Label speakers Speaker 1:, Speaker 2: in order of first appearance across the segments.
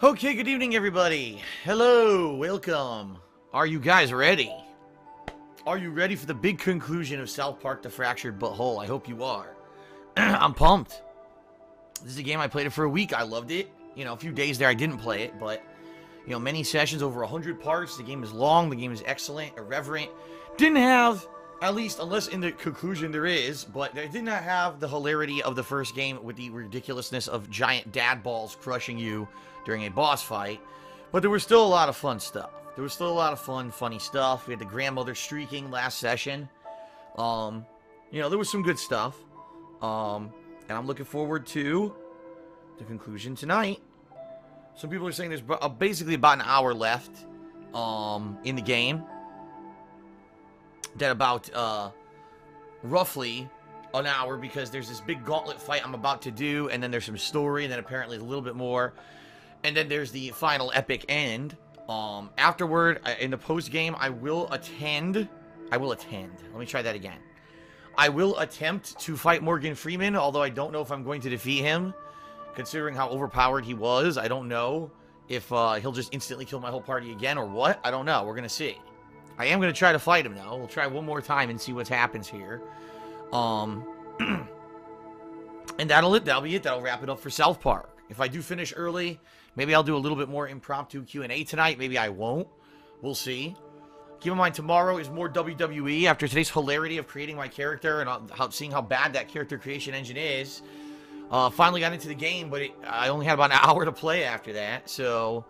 Speaker 1: Okay, good evening, everybody. Hello, welcome. Are you guys ready? Are you ready for the big conclusion of South Park The Fractured Butthole? I hope you are. I'm pumped. This is a game I played it for a week. I loved it. You know, a few days there I didn't play it, but, you know, many sessions, over 100 parts. The game is long. The game is excellent, irreverent. Didn't have, at least, unless in the conclusion there is, but it did not have the hilarity of the first game with the ridiculousness of giant dad balls crushing you during a boss fight, but there was still a lot of fun stuff. There was still a lot of fun, funny stuff. We had the grandmother streaking last session. You know, there was some good stuff. And I'm looking forward to the conclusion tonight. Some people are saying there's basically about an hour left in the game. That about roughly an hour, because there's this big gauntlet fight I'm about to do, and then there's some story, and then apparently a little bit more. And then there's the final epic end. Afterward, in the post-game, I will attend. Let me try that again. I will attempt to fight Morgan Freeman, although I don't know if I'm going to defeat him. Considering how overpowered he was, I don't know if he'll just instantly kill my whole party again or what. I don't know. We're going to see. I am going to try to fight him, though. We'll try one more time and see what happens here. And that'll be it. That'll wrap it up for South Park. If I do finish early, maybe I'll do a little bit more impromptu Q&A tonight. Maybe I won't. We'll see. Keep in mind, tomorrow is more WWE. After today's hilarity of creating my character and seeing how bad that character creation engine is, finally got into the game, but I only had about an hour to play after that. So,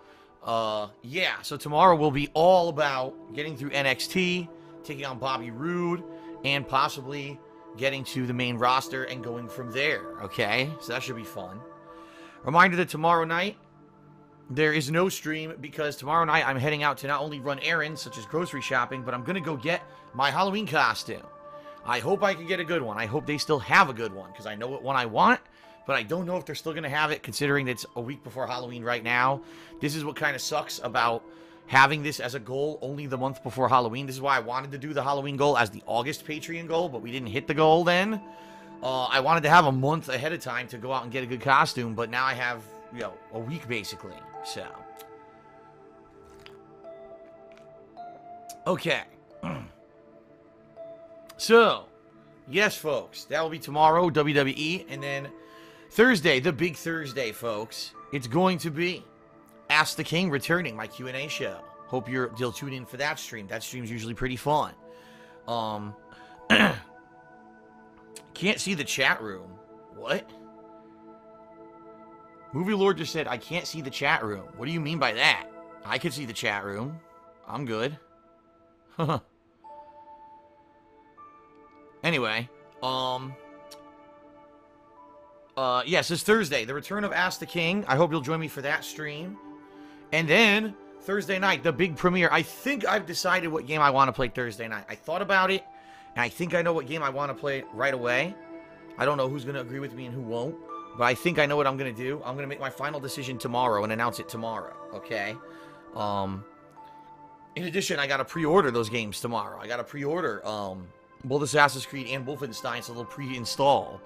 Speaker 1: yeah. So tomorrow will be all about getting through NXT, taking on Bobby Roode, and possibly getting to the main roster and going from there. Okay? So that should be fun. Reminder that tomorrow night, there is no stream, because tomorrow night I'm heading out to not only run errands, such as grocery shopping, but I'm going to go get my Halloween costume. I hope I can get a good one. I hope they still have a good one, because I know what one I want, but I don't know if they're still going to have it, considering that it's a week before Halloween right now. This is what kind of sucks about having this as a goal only the month before Halloween. This is why I wanted to do the Halloween goal as the August Patreon goal, but we didn't hit the goal then. I wanted to have a month ahead of time to go out and get a good costume, but now I have, you know, a week basically. So, okay. So, yes, folks, that will be tomorrow, WWE, and then Thursday, the big Thursday, folks. It's going to be Ask the King returning, my Q&A show. Hope you'll tune in for that stream. That stream's usually pretty fun. Can't see the chat room. What? Movie Lord just said, I can't see the chat room. What do you mean by that? I can see the chat room. I'm good. Anyway, yes, it's Thursday, the return of Ask the King. I hope you'll join me for that stream. And then, Thursday night, the big premiere. I think I've decided what game I want to play Thursday night. I thought about it, and I think I know what game I want to play right away. I don't know who's going to agree with me and who won't, but I think I know what I'm going to do. I'm going to make my final decision tomorrow and announce it tomorrow, okay? In addition, I got to pre-order those games tomorrow. I got to pre-order both Assassin's Creed and Wolfenstein, so they'll pre-install.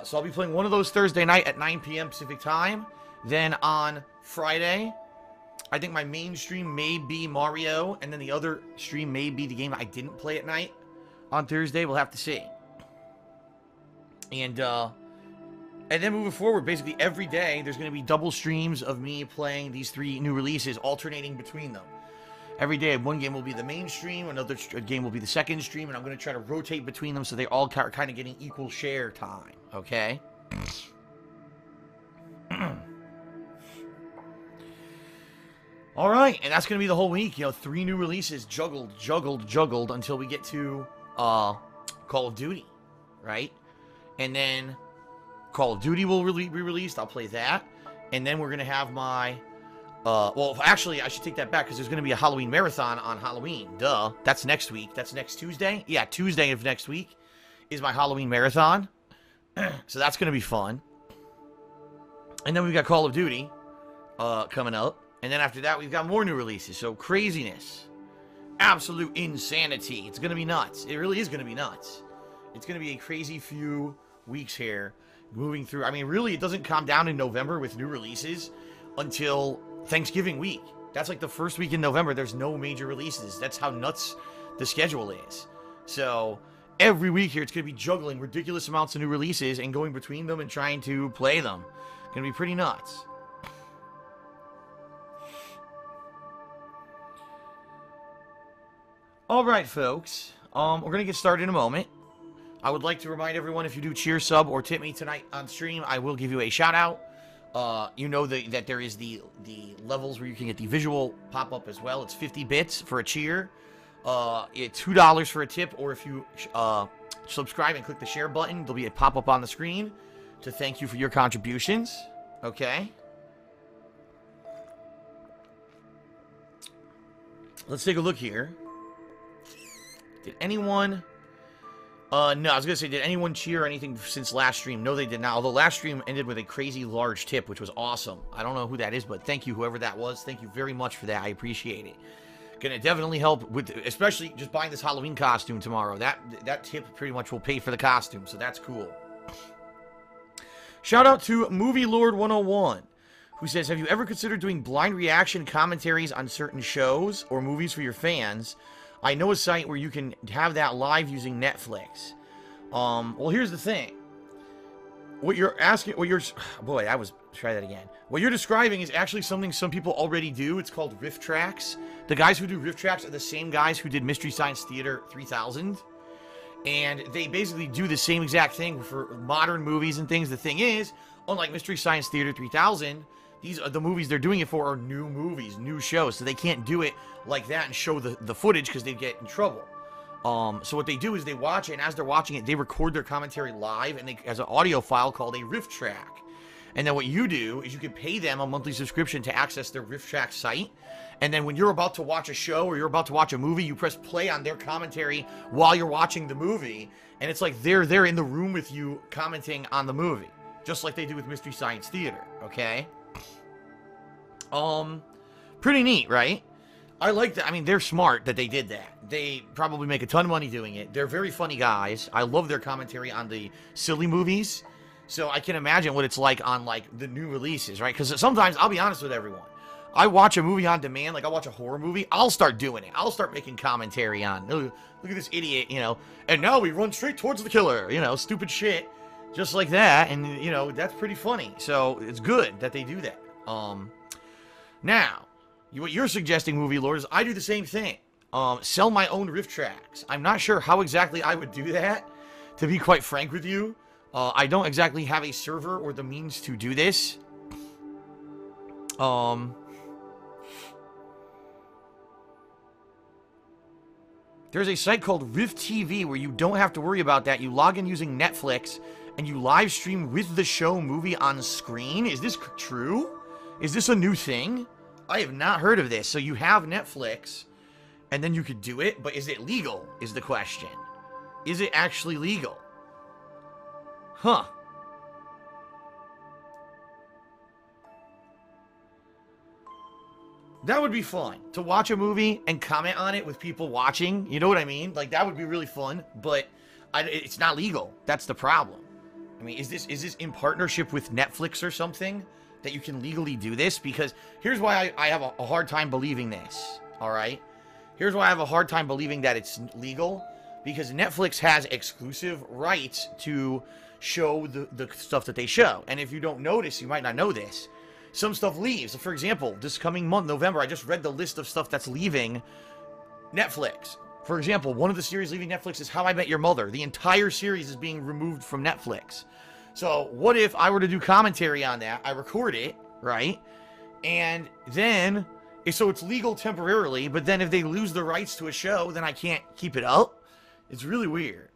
Speaker 1: So I'll be playing one of those Thursday night at 9 p.m. Pacific time. Then on Friday, I think my main stream may be Mario, and then the other stream may be the game I didn't play at night. On Thursday, we'll have to see. And then moving forward, basically every day, there's going to be double streams of me playing these 3 new releases, alternating between them. Every day, one game will be the main stream, another game will be the second stream, and I'm going to try to rotate between them so they all are kind of getting equal share time, okay? Alright, and that's going to be the whole week. You know, 3 new releases, juggled, until we get to Call of Duty, right? And then Call of Duty will be released. I'll play that. And then we're going to have my... well, actually, I should take that back, because there's going to be a Halloween marathon on Halloween. Duh. That's next week. That's next Tuesday? Yeah, Tuesday of next week is my Halloween marathon. So that's going to be fun. And then we've got Call of Duty coming up. And then after that, we've got more new releases. So craziness. Absolute insanity. It's going to be nuts. It really is going to be nuts. It's going to be a crazy few weeks here moving through. I mean, really, it doesn't calm down in November with new releases. until Thanksgiving week. That's like the first week in November. There's no major releases. That's how nuts the schedule is. So every week here, it's going to be juggling ridiculous amounts of new releases and going between them and trying to play them. Going to be pretty nuts. All right, folks. We're going to get started in a moment. I would like to remind everyone, if you do cheer, sub, or tip me tonight on stream, I will give you a shout out. You know that there is the levels where you can get the visual pop-up as well. It's 50 bits for a cheer. It's $2 for a tip, or if you subscribe and click the share button, there'll be a pop-up on the screen to thank you for your contributions. Okay? Let's take a look here. Did anyone... no, I was going to say, did anyone cheer anything since last stream? No, they did not. Although last stream ended with a crazy large tip, which was awesome. I don't know who that is, but thank you, whoever that was. Thank you very much for that. I appreciate it. Gonna definitely help with, especially just buying this Halloween costume tomorrow. That tip pretty much will pay for the costume, so that's cool. Shout out to Movie Lord 101, who says, have you ever considered doing blind reaction commentaries on certain shows or movies for your fans? I know a site where you can have that live using Netflix. Well, here's the thing. What you're asking, try that again. What you're describing is actually something some people already do. It's called Rifftrax. The guys who do Rifftrax are the same guys who did Mystery Science Theater 3000. And they basically do the same exact thing for modern movies and things. The thing is, unlike Mystery Science Theater 3000, these are the movies they're doing it for are new movies, new shows. So they can't do it like that and show the footage because they'd get in trouble. So what they do is they watch it, and as they're watching it, they record their commentary live and as an audio file called a Rifftrax. And then what you do is you can pay them a monthly subscription to access their Rifftrax site. And then when you're about to watch a show or you're about to watch a movie, you press play on their commentary while you're watching the movie. And it's like they're there in the room with you commenting on the movie. Just like they do with Mystery Science Theater, okay? Pretty neat, right? I like that. I mean, they're smart that they did that. They probably make a ton of money doing it. They're very funny guys. I love their commentary on the silly movies. So I can imagine what it's like on, like, the new releases, right? Because sometimes, I'll be honest with everyone, I watch a movie on demand, like I watch a horror movie, I'll start doing it. I'll start making commentary on, look at this idiot, you know, and now we run straight towards the killer, you know, stupid shit, just like that, and, you know, that's pretty funny. So it's good that they do that. Now, what you're suggesting, Movie Lord, is I do the same thing. Sell my own Rifftrax. I'm not sure how exactly I would do that, to be quite frank with you. I don't exactly have a server or the means to do this. There's a site called Riff TV where you don't have to worry about that. You log in using Netflix, and you live stream with the show movie on screen. Is this true? Is this a new thing? I have not heard of this. So you have Netflix, and then you could do it, but is it legal, is the question. Is it actually legal? Huh. That would be fun, to watch a movie and comment on it with people watching. You know what I mean? Like, that would be really fun, but it's not legal. That's the problem. I mean, is this in partnership with Netflix or something that you can legally do this? Because here's why I have a hard time believing this, all right? Here's why I have a hard time believing that it's legal. Because Netflix has exclusive rights to show the stuff that they show. And if you don't notice, you might not know this, some stuff leaves. For example, this coming month, November, I just read the list of stuff that's leaving Netflix. For example, one of the series leaving Netflix is How I Met Your Mother. The entire series is being removed from Netflix. So what if I were to do commentary on that? I record it, right? And then, so it's legal temporarily, but then if they lose the rights to a show, then I can't keep it up. It's really weird.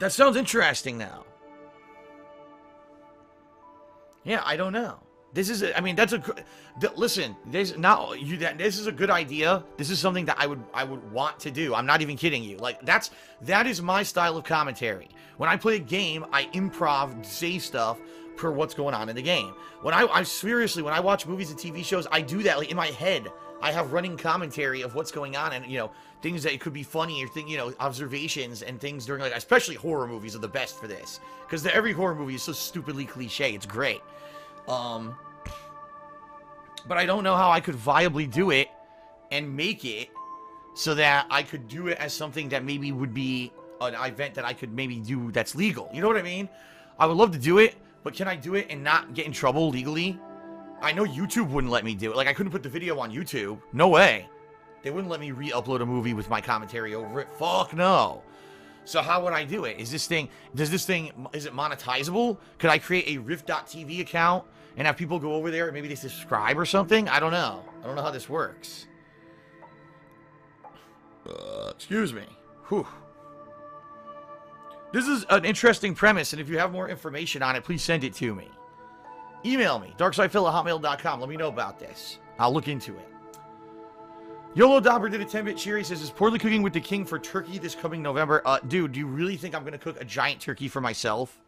Speaker 1: That sounds interesting now. Yeah, I don't know. This is, I mean, that's a good, listen, this is a good idea. This is something that I would want to do. I'm not even kidding you. Like, that is my style of commentary. When I play a game, I improv, say stuff per what's going on in the game. When I seriously, when I watch movies and TV shows, I do that, like, in my head. I have running commentary of what's going on, and, you know, things that could be funny, or you know, observations and things during, like, especially horror movies are the best for this, because every horror movie is so stupidly cliche. It's great. But I don't know how I could viably do it and make it so that I could do it as something that maybe would be an event that I could maybe do that's legal. You know what I mean? I would love to do it, but can I do it and not get in trouble legally? I know YouTube wouldn't let me do it. Like, I couldn't put the video on YouTube. No way. They wouldn't let me re-upload a movie with my commentary over it. Fuck no. So how would I do it? Is it monetizable? Could I create a Riff.tv account and have people go over there and maybe they subscribe or something? I don't know. I don't know how this works. Excuse me. Whew. This is an interesting premise, and if you have more information on it, please send it to me. Email me, darksidefil@hotmail.com. Let me know about this. I'll look into it. YOLO Dobber did a 10-bit cheer. He says, is Poorly Cooking with the King for turkey this coming November? Dude, do you really think I'm going to cook a giant turkey for myself?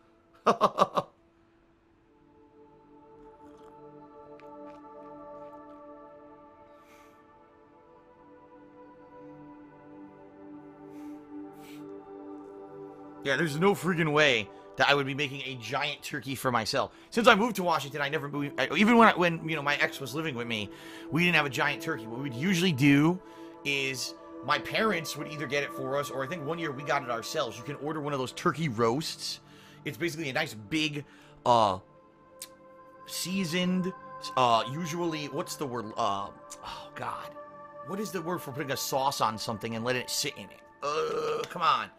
Speaker 1: Yeah, there's no freaking way that I would be making a giant turkey for myself. Since I moved to Washington, I never moved. Even when you know, my ex was living with me, we didn't have a giant turkey. What we'd usually do is my parents would either get it for us, or I think one year we got it ourselves. You can order one of those turkey roasts. It's basically a nice big, seasoned, usually, what's the word? Oh, God. What is the word for putting a sauce on something and letting it sit in it? Come on.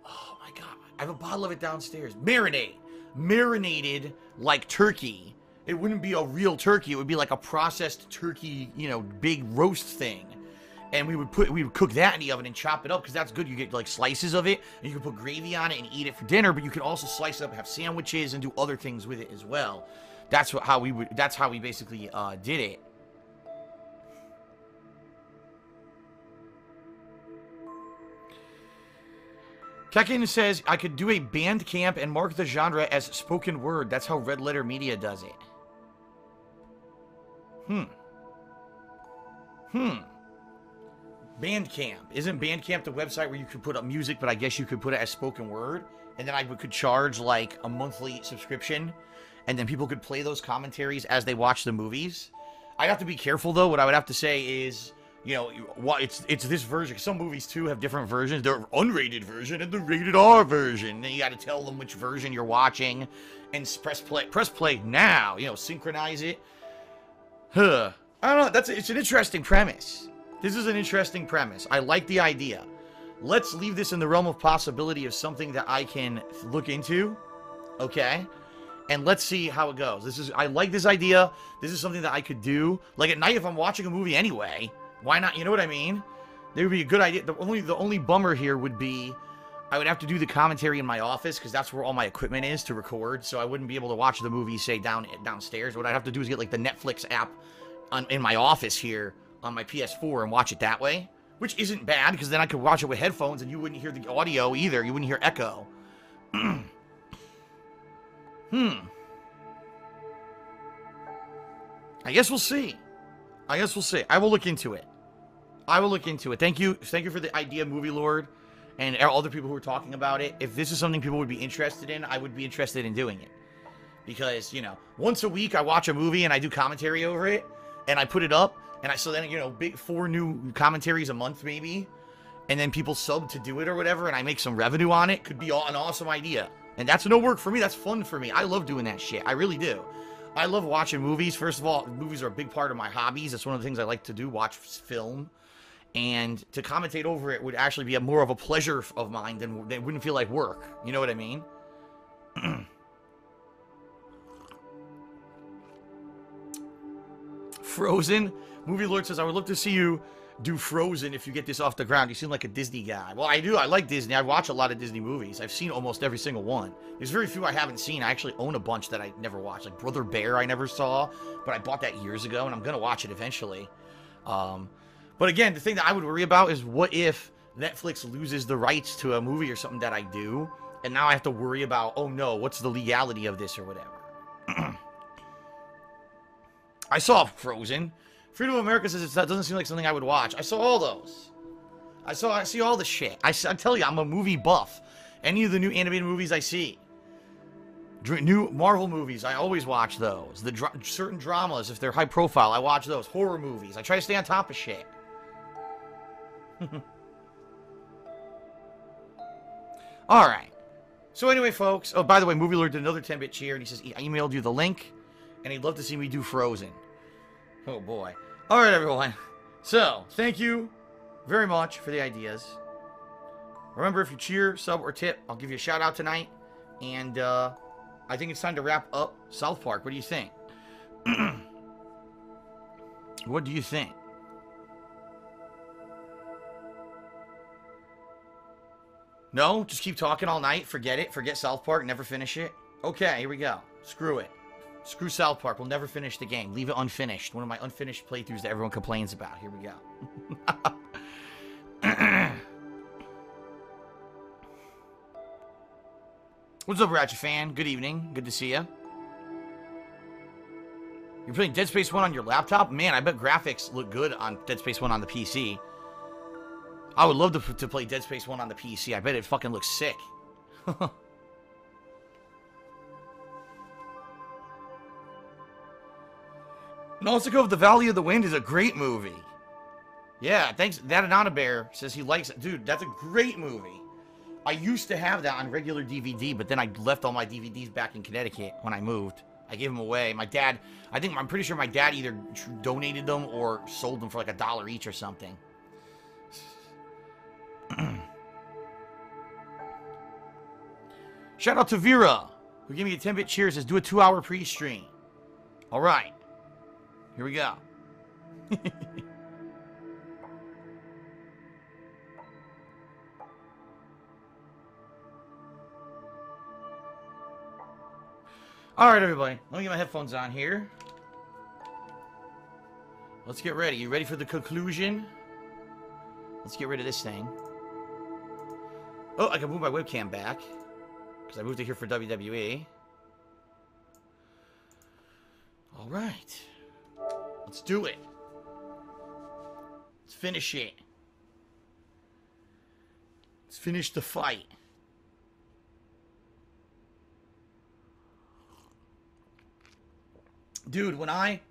Speaker 1: Oh, my God. I have a bottle of it downstairs. Marinade. Marinated like turkey. It wouldn't be a real turkey. It would be like a processed turkey, you know, big roast thing. And we would cook that in the oven and chop it up, because that's good. You get like slices of it, and you can put gravy on it and eat it for dinner. But you can also slice it up, have sandwiches, and do other things with it as well. That's how we basically did it. Tekken says, I could do a bandcamp and mark the genre as spoken word. That's how Red Letter Media does it. Bandcamp. Isn't Bandcamp the website where you could put up music, but I guess you could put it as spoken word? And then I could charge like a monthly subscription, and then people could play those commentaries as they watch the movies. I'd have to be careful, though. What I would have to say is, you know, it's this version. Some movies, too, have different versions. They're unrated version and the rated R version. And you got to tell them which version you're watching and press play now. You know, synchronize it. I don't know. It's an interesting premise. This is an interesting premise. I like the idea. Let's leave this in the realm of possibility of something that I can look into. Okay? And let's see how it goes. I like this idea. This is something that I could do. Like at night if I'm watching a movie anyway. Why not? You know what I mean? There would be a good idea. The only bummer here would be I would have to do the commentary in my office, because that's where all my equipment is to record. So I wouldn't be able to watch the movie, say, downstairs. What I'd have to do is get like the Netflix app in my office here on my PS4 and watch it that way. Which isn't bad, because then I could watch it with headphones and you wouldn't hear the audio either. You wouldn't hear echo. I guess we'll see. I will look into it. Thank you for the idea, Movie Lord, and other people who are talking about it. If this is something people would be interested in, I would be interested in doing it. Because, you know, once a week I watch a movie and I do commentary over it, and I put it up, and so then, you know, big 4 new commentaries a month maybe, and then people sub to do it or whatever, and I make some revenue on it. Could be an awesome idea. And that's no work for me. That's fun for me. I love doing that shit. I really do. I love watching movies. First of all, movies are a big part of my hobbies. That's one of the things I like to do, watch film. And to commentate over it would actually be more of a pleasure of mine than it wouldn't feel like work. You know what I mean? Frozen. Movie Lord says, I would love to see you do Frozen if you get this off the ground. You seem like a Disney guy. Well, I do. I like Disney. I watch a lot of Disney movies. I've seen almost every single one. There's very few I haven't seen. I actually own a bunch that I never watched. Like Brother Bear I never saw, but I bought that years ago, and I'm going to watch it eventually. But again, the thing that I would worry about is what if Netflix loses the rights to a movie or something that I do, and now I have to worry about, oh no, what's the legality of this or whatever. I saw Frozen. Freedom of America says it doesn't seem like something I would watch. I saw all those. I see all the shit. I tell you, I'm a movie buff. Any of the new animated movies I see. New Marvel movies, I always watch those. Certain dramas, if they're high profile, I watch those. Horror movies, I try to stay on top of shit. Alright. So anyway, folks. Oh, by the way, Movie Lord did another 10-bit cheer, and he says, I emailed you the link, and he'd love to see me do Frozen. Oh, boy. Alright, everyone. So, thank you very much for the ideas. Remember, if you cheer, sub, or tip, I'll give you a shout-out tonight. And, I think it's time to wrap up South Park. What do you think? What do you think? No? Just keep talking all night? Forget it? Forget South Park? Never finish it? Okay, here we go. Screw it. Screw South Park. We'll never finish the game. Leave it unfinished. One of my unfinished playthroughs that everyone complains about. Here we go. What's up, ratchefan? Good evening. Good to see you. You're playing Dead Space 1 on your laptop? Man, I bet graphics look good on Dead Space 1 on the PC. I would love to play Dead Space 1 on the PC. I bet it fucking looks sick. Nausicaa of the Valley of the Wind is a great movie. Yeah, thanks. That Anana Bear says he likes it. Dude, that's a great movie. I used to have that on regular DVD, but then I left all my DVDs back in Connecticut when I moved. I gave them away. My dad, I'm pretty sure my dad either donated them or sold them for like $1 each or something. Shout out to Vera, who gave me a 10-bit cheers. Says, do a 2-hour pre-stream. All right. Here we go. All right, everybody. Let me get my headphones on here. Let's get ready. You ready for the conclusion? Let's get rid of this thing. Oh, I can move my webcam back because I moved it here for WWE. All right. Let's do it. Let's finish it. Let's finish the fight. Dude, when I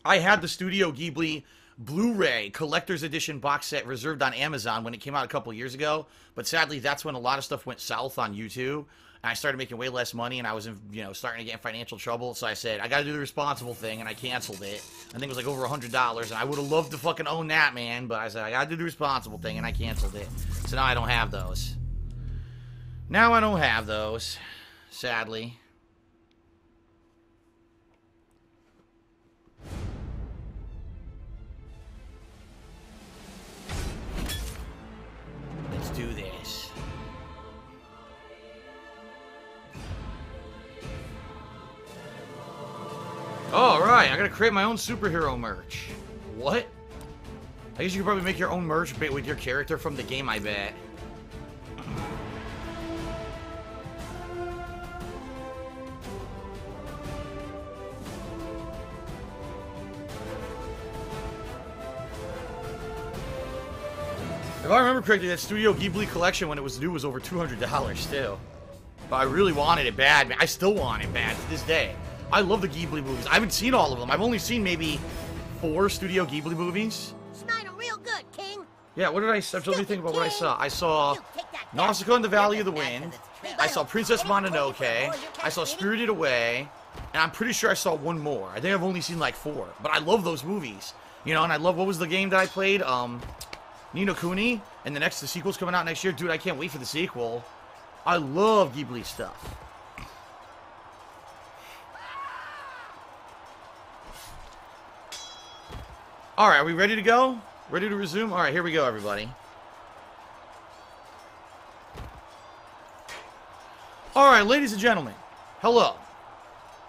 Speaker 1: had the Studio Ghibli BluRay Collector's Edition box set reserved on Amazon when it came out a couple years ago, but sadly that's when a lot of stuff went south on YouTube, and I started making way less money, and I was, starting to get in financial trouble, so I said, I gotta do the responsible thing, and I canceled it. I think it was like over $100, and I would have loved to fucking own that, man, but I said, I gotta do the responsible thing, and I canceled it. So now I don't have those. Now I don't have those, sadly. Let's do this. Alright, I gotta create my own superhero merch. What? I guess you could probably make your own merch with your character from the game, I bet. If I remember correctly, that Studio Ghibli collection when it was new was over $200 too. But I really wanted it bad, man. I still want it bad to this day. I love the Ghibli movies. I haven't seen all of them. I've only seen maybe 4 Studio Ghibli movies.
Speaker 2: Snyder real good, King.
Speaker 1: Yeah, what did I say? Let me think about what I saw. I saw Nausicaa in the Valley of the Wind. I saw Princess Mononoke. I saw Spirited Away. And I'm pretty sure I saw one more. I think I've only seen like 4. But I love those movies. You know, and I love, what was the game that I played? Ni no Kuni, and the sequel's coming out next year. Dude, I can't wait for the sequel. I love Ghibli stuff. Alright, are we ready to go? Ready to resume? Alright, here we go, everybody. Alright, ladies and gentlemen, hello.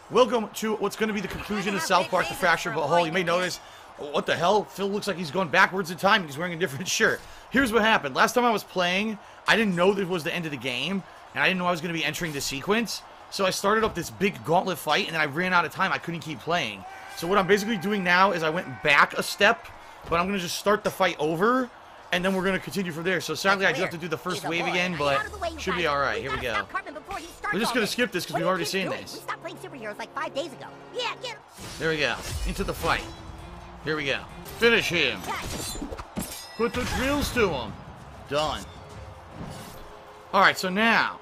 Speaker 1: Welcome to what's going to be the conclusion of South Park, The Fractured But Whole. You may notice, what the hell? Phil looks like he's going backwards in time. He's wearing a different shirt. Here's what happened. Last time I was playing, I didn't know this was the end of the game, and I didn't know I was going to be entering the sequence. So I started up this big gauntlet fight, and then I ran out of time. I couldn't keep playing. So what I'm basically doing now is I went back a step, but I'm going to just start the fight over, and then we're going to continue from there. So sadly, I do have to do the first wave again, but should be alright. Here we go.
Speaker 2: before he starts.
Speaker 1: We're just
Speaker 2: all
Speaker 1: gonna
Speaker 2: this.
Speaker 1: skip this because
Speaker 2: What
Speaker 1: we've
Speaker 2: are
Speaker 1: already
Speaker 2: you
Speaker 1: seen
Speaker 2: doing?
Speaker 1: this.
Speaker 2: We stopped playing superheroes like 5 days ago. Yeah, get him.
Speaker 1: There we go. Into the fight. Here we go. Finish him. Put the drills to him. Done. Alright, so now.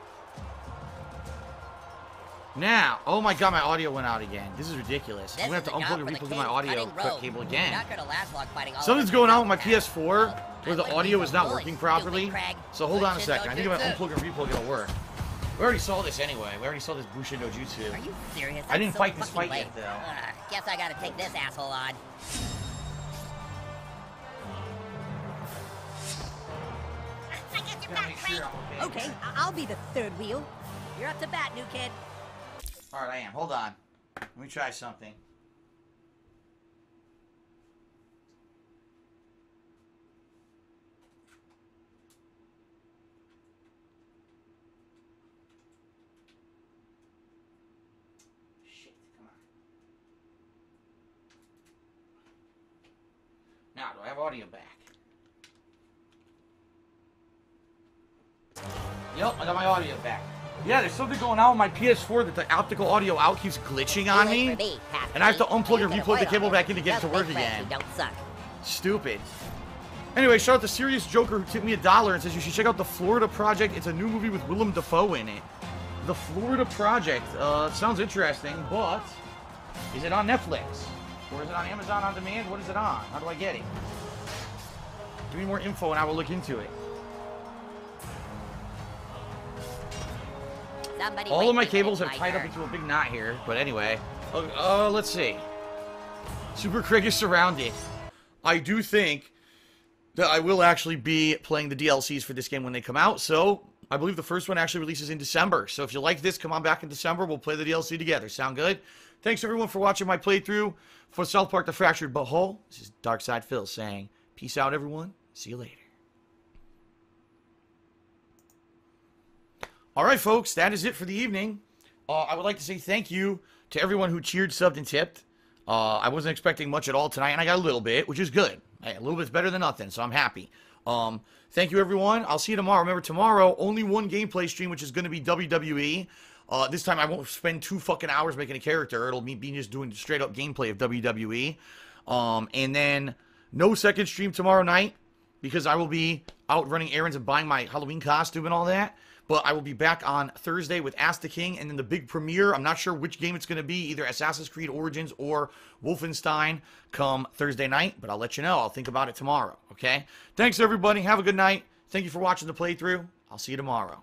Speaker 1: Oh my god, my audio went out again. This is ridiculous. I'm gonna have to unplug and replug my audio cable again. Something's going on with my PS4 where the audio is not working properly. So hold on a second. I think if I unplug and replug, it'll work. We already saw this anyway. We already saw this Bushin no Jutsu.
Speaker 2: Are you serious?
Speaker 1: I didn't fight this fight yet, though.
Speaker 2: Guess I gotta take this asshole on. I got your back, Craig. Okay, I'll be the third wheel. You're up to bat, new kid.
Speaker 1: Alright, I am. Hold on. Let me try something. Shit, come on. Now, do I have audio back? Yep, I got my audio back. Yeah, there's something going on with my PS4 that the optical audio out keeps glitching on me. And I have to unplug and replug the cable back in to get it to work again. Stupid. Anyway, shout out to Serious Joker who tipped me $1 and says you should check out The Florida Project. It's a new movie with Willem Dafoe in it. The Florida Project. Sounds interesting, but is it on Netflix? Or is it on Amazon On Demand? What is it on? How do I get it? Give me more info and I will look into it. All of my cables have tied up into a big knot here, but anyway. Let's see. Super Craig is surrounded. I do think that I will actually be playing the DLCs for this game when they come out, so I believe the first one actually releases in December. So if you like this, come on back in December. We'll play the DLC together. Sound good? Thanks everyone for watching my playthrough for South Park The Fractured Butthole. This is Darkside Phil saying, peace out everyone. See you later. Alright folks, that is it for the evening. I would like to say thank you to everyone who cheered, subbed, and tipped. I wasn't expecting much at all tonight, and I got a little bit, which is good. Hey, a little bit's better than nothing, so I'm happy. Thank you everyone. I'll see you tomorrow. Remember, tomorrow, only one gameplay stream, which is going to be WWE. This time I won't spend 2 fucking hours making a character. It'll be just doing straight up gameplay of WWE. And then no second stream tomorrow night, because I will be out running errands and buying my Halloween costume and all that. But I will be back on Thursday with Ask the King, and then the big premiere. I'm not sure which game it's going to be, either Assassin's Creed Origins or Wolfenstein come Thursday night, but I'll let you know. I'll think about it tomorrow, okay? Thanks, everybody. Have a good night. Thank you for watching the playthrough. I'll see you tomorrow.